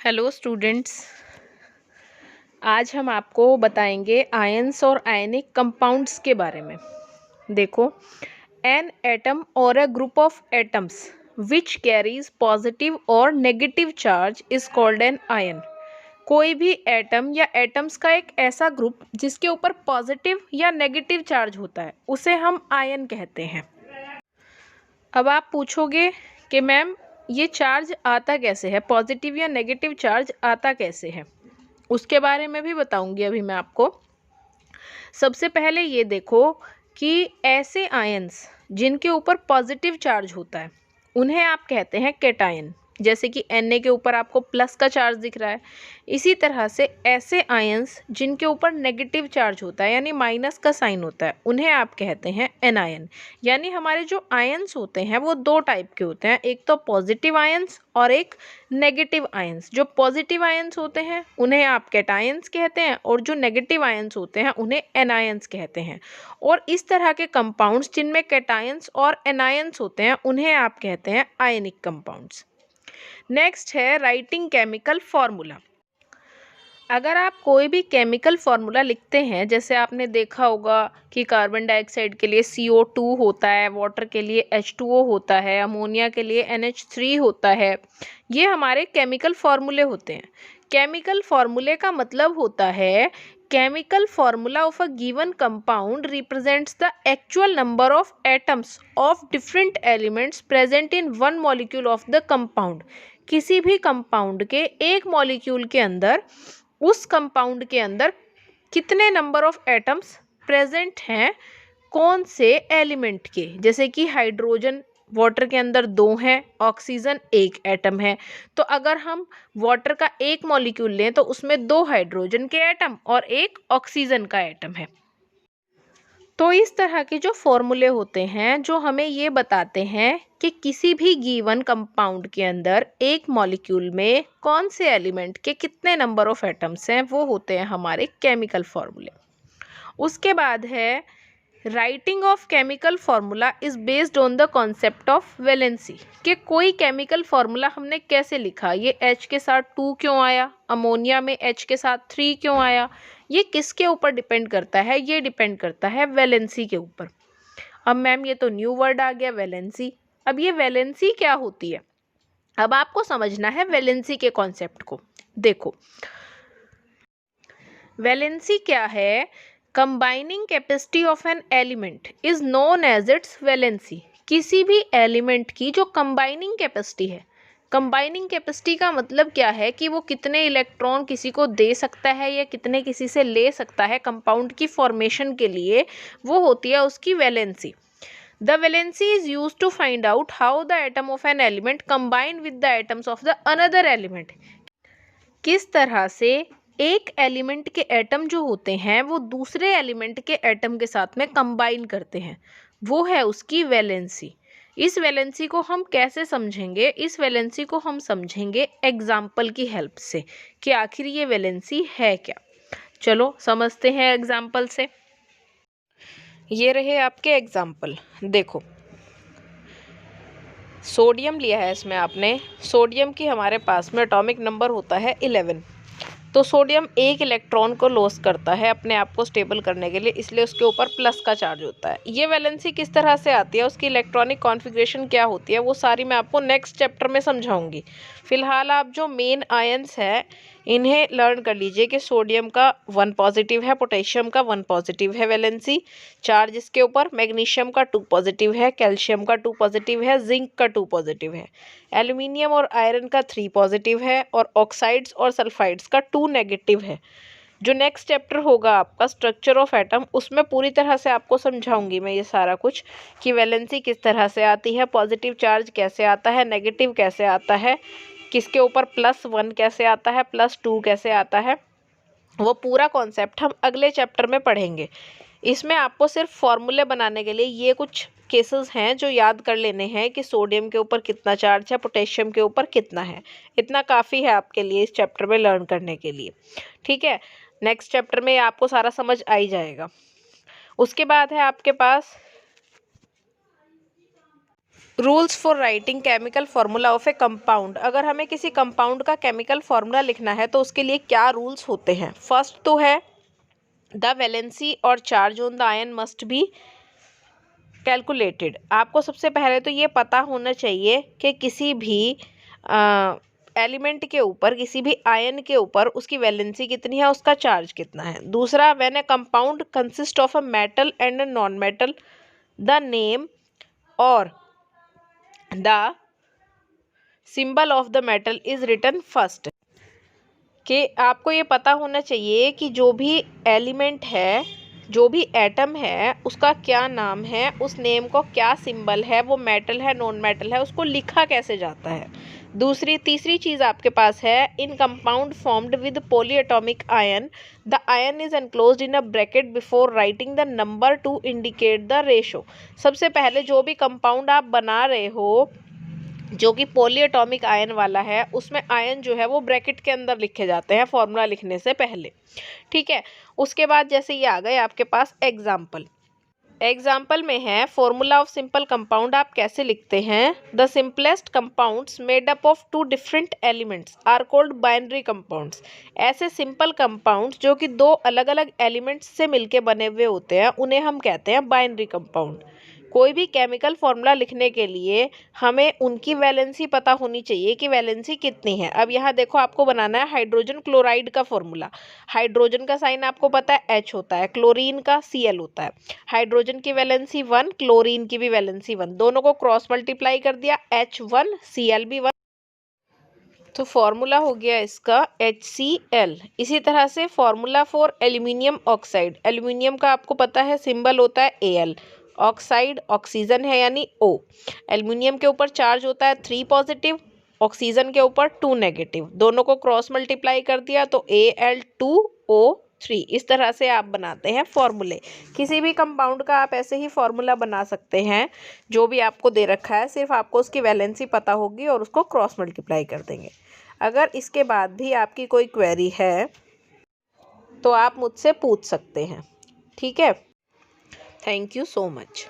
Hello students, आज हम आपको बताएंगे आयंस और आयनिक कंपाउंड्स के बारे में। देखो, एन एटम और a group of atoms which carries positive और negative charge is called an ion. कोई भी एटम या एटम्स का एक ऐसा ग्रुप जिसके ऊपर पॉजिटिव या नेगेटिव चार्ज होता है उसे हम आयन कहते हैं। अब आप पूछोगे कि मैम ये चार्ज आता कैसे है, पॉजिटिव या नेगेटिव चार्ज आता कैसे है, उसके बारे में भी बताऊंगी अभी मैं आपको। सबसे पहले ये देखो कि ऐसे आयंस जिनके ऊपर पॉजिटिव चार्ज होता है उन्हें आप कहते हैं कैटायन। जैसे कि Na के ऊपर आपको प्लस का चार्ज दिख रहा है, इसी तरह से ऐसे आयंस जिनके ऊपर नेगेटिव चार्ज होता है यानी माइनस का साइन होता है उन्हें आप कहते हैं एनायन। यानी हमारे जो आयंस होते हैं वो दो टाइप के होते हैं, एक तो पॉजिटिव आयंस और एक नेगेटिव आयंस। जो पॉजिटिव आयंस होते हैं उन्हें आप कैटायंस कहते हैं और जो नेगेटिव आयंस होते हैं उन्हें एनायंस कहते हैं। और इस तरह के कंपाउंड्स जिनमें कैटायंस और एनायंस होते हैं उन्हें आप कहते हैं आयनिक कंपाउंड्स। नेक्स्ट है राइटिंग केमिकल फॉर्मूला। अगर आप कोई भी केमिकल फॉर्मूला लिखते हैं, जैसे आपने देखा होगा कि कार्बन डाइऑक्साइड के लिए CO2 होता है, वाटर के लिए H2O होता है, अमोनिया के लिए NH3 होता है, ये हमारे केमिकल फॉर्मूले होते हैं। केमिकल फॉर्मूले का मतलब होता है chemical formula of a given compound represents the actual number of atoms of different elements present in one molecule of the compound। किसी भी कंपाउंड के एक मॉलिक्यूल के अंदर उस कंपाउंड के अंदर कितने नंबर ऑफ एटम्स प्रेजेंट हैं कौन से एलिमेंट के। जैसे कि हाइड्रोजन वाटर के अंदर 2 हैं, ऑक्सीजन 1 एटम है। तो अगर हम वाटर का एक मॉलिक्यूल लें तो उसमें 2 हाइड्रोजन के एटम और 1 ऑक्सीजन का एटम है। तो इस तरह के जो फॉर्मूले होते हैं जो हमें ये बताते हैं कि किसी भी गिवन कंपाउंड के अंदर एक मॉलिक्यूल में कौन से एलिमेंट के कितने नंबर ऑफ एटम्स हैं, वो होते हैं हमारे केमिकल फॉर्मूले। उसके बाद है writing of chemical formula is based on the concept of valency. कि कोई केमिकल फार्मूला हमने कैसे लिखा, ये H के साथ 2 क्यों आया, अमोनिया में H के साथ 3 क्यों आया, ये किसके ऊपर डिपेंड करता है, ये डिपेंड करता है वैलेंसी के ऊपर। अब मैम ये तो न्यू वर्ड आ गया वैलेंसी। अब ये वैलेंसी क्या होती है, अब आपको समझना है वैलेंसी के कॉन्सेप्ट को। देखो, वैलेंसी क्या है, combining capacity of an element is known as its valency. किसी भी एलिमेंट की जो कंबाइनिंग कैपेसिटी है, कंबाइनिंग कैपेसिटी का मतलब क्या है कि वो कितने इलेक्ट्रॉन किसी को दे सकता है या कितने किसी से ले सकता है कंपाउंड की फॉर्मेशन के लिए, वो होती है उसकी valency. The valency is used to find out how the atom of an element combine with the atoms of the another element. किस तरह से एक एलिमेंट के एटम जो होते हैं वो दूसरे एलिमेंट के एटम के साथ में कंबाइन करते हैं, वो है उसकी वैलेंसी। इस वैलेंसी को हम कैसे समझेंगे, इस वैलेंसी को हम समझेंगे एग्जाम्पल की हेल्प से कि आखिर ये वैलेंसी है क्या। चलो समझते हैं एग्जाम्पल से। ये रहे आपके एग्जाम्पल। देखो, सोडियम लिया है इसमें आपने। सोडियम की हमारे पास में एटॉमिक नंबर होता है 11। तो सोडियम एक इलेक्ट्रॉन को लॉस करता है अपने आप को स्टेबल करने के लिए, इसलिए उसके ऊपर प्लस का चार्ज होता है। ये वैलेंसी किस तरह से आती है, उसकी इलेक्ट्रॉनिक कॉन्फ़िगरेशन क्या होती है, वो सारी मैं आपको नेक्स्ट चैप्टर में समझाऊंगी। फिलहाल आप जो मेन आयंस है इन्हें लर्न कर लीजिए कि सोडियम का 1 पॉजिटिव है, पोटेशियम का 1 पॉजिटिव है वैलेंसी चार्ज इसके ऊपर, मैग्नीशियम का 2 पॉजिटिव है, कैल्शियम का 2 पॉजिटिव है, जिंक का 2 पॉजिटिव है, एल्यूमिनियम और आयरन का 3 पॉजिटिव है और ऑक्साइड्स और सल्फाइड्स का 2 नेगेटिव है। जो नेक्स्ट चैप्टर होगा आपका स्ट्रक्चर ऑफ एटम, उसमें पूरी तरह से आपको समझाऊंगी मैं ये सारा कुछ कि वैलेंसी किस तरह से आती है, पॉजिटिव चार्ज कैसे आता है, नेगेटिव कैसे आता है, किसके ऊपर +1 कैसे आता है, +2 कैसे आता है, वो पूरा कॉन्सेप्ट हम अगले चैप्टर में पढ़ेंगे। इसमें आपको सिर्फ फॉर्मूले बनाने के लिए ये कुछ केसेस हैं जो याद कर लेने हैं कि सोडियम के ऊपर कितना चार्ज है, पोटेशियम के ऊपर कितना है। इतना काफ़ी है आपके लिए इस चैप्टर में लर्न करने के लिए, ठीक है। नेक्स्ट चैप्टर में आपको सारा समझ आ ही जाएगा। उसके बाद है आपके पास rules for writing chemical formula of a compound. अगर हमें किसी कंपाउंड का केमिकल फार्मूला लिखना है तो उसके लिए क्या रूल्स होते हैं। फर्स्ट तो है द वैलेंसी और charge on the ion must be calculated. आपको सबसे पहले तो ये पता होना चाहिए कि किसी भी एलिमेंट के ऊपर, किसी भी आयन के ऊपर उसकी वैलेंसी कितनी है, उसका चार्ज कितना है। दूसरा, when a compound consist of a metal and non metal, the name और the symbol of the metal is written first. कि आपको ये पता होना चाहिए कि जो भी एलिमेंट है, जो भी एटम है, उसका क्या नाम है, उस नेम को क्या सिंबल है, वो मेटल है नॉन मेटल है, उसको लिखा कैसे जाता है। तीसरी चीज़ आपके पास है, in compound formed with polyatomic ion the ion is enclosed in a bracket before writing the number to indicate the ratio. सबसे पहले जो भी कंपाउंड आप बना रहे हो जो कि पॉलीएटॉमिक आयन वाला है, उसमें आयन जो है वो ब्रैकेट के अंदर लिखे जाते हैं फॉर्मूला लिखने से पहले। ठीक है, उसके बाद जैसे ये आ गए आपके पास एग्जाम्पल में है फॉर्मूला ऑफ सिंपल कंपाउंड आप कैसे लिखते हैं। The simplest compounds made up of two different elements are called binary compounds. ऐसे सिंपल कंपाउंड्स जो कि दो अलग अलग एलिमेंट्स से मिलके बने हुए होते हैं, उन्हें हम कहते हैं बाइनरी कंपाउंड। कोई भी केमिकल फॉर्मूला लिखने के लिए हमें उनकी वैलेंसी पता होनी चाहिए कि वैलेंसी कितनी है। अब यहाँ देखो, आपको बनाना है हाइड्रोजन क्लोराइड का फॉर्मूला। हाइड्रोजन का साइन आपको पता है H होता है, क्लोरीन का Cl होता है। हाइड्रोजन की वैलेंसी 1, क्लोरीन की भी वैलेंसी 1, दोनों को क्रॉस मल्टीप्लाई कर दिया, H1 Cl भी 1, तो फॉर्मूला हो गया इसका HCl। इसी तरह से formula for aluminium oxide. Aluminium का आपको पता है सिंबल होता है Al। ऑक्साइड ऑक्सीजन है यानी O। एल्यूमिनियम के ऊपर चार्ज होता है 3 पॉजिटिव, ऑक्सीजन के ऊपर 2 नेगेटिव, दोनों को क्रॉस मल्टीप्लाई कर दिया तो Al2O3। इस तरह से आप बनाते हैं फॉर्मूले। किसी भी कंपाउंड का आप ऐसे ही फॉर्मूला बना सकते हैं जो भी आपको दे रखा है, सिर्फ आपको उसकी वैलेंसी पता होगी और उसको क्रॉस मल्टीप्लाई कर देंगे। अगर इसके बाद भी आपकी कोई क्वेरी है तो आप मुझसे पूछ सकते हैं। ठीक है, थैंक यू सो मच।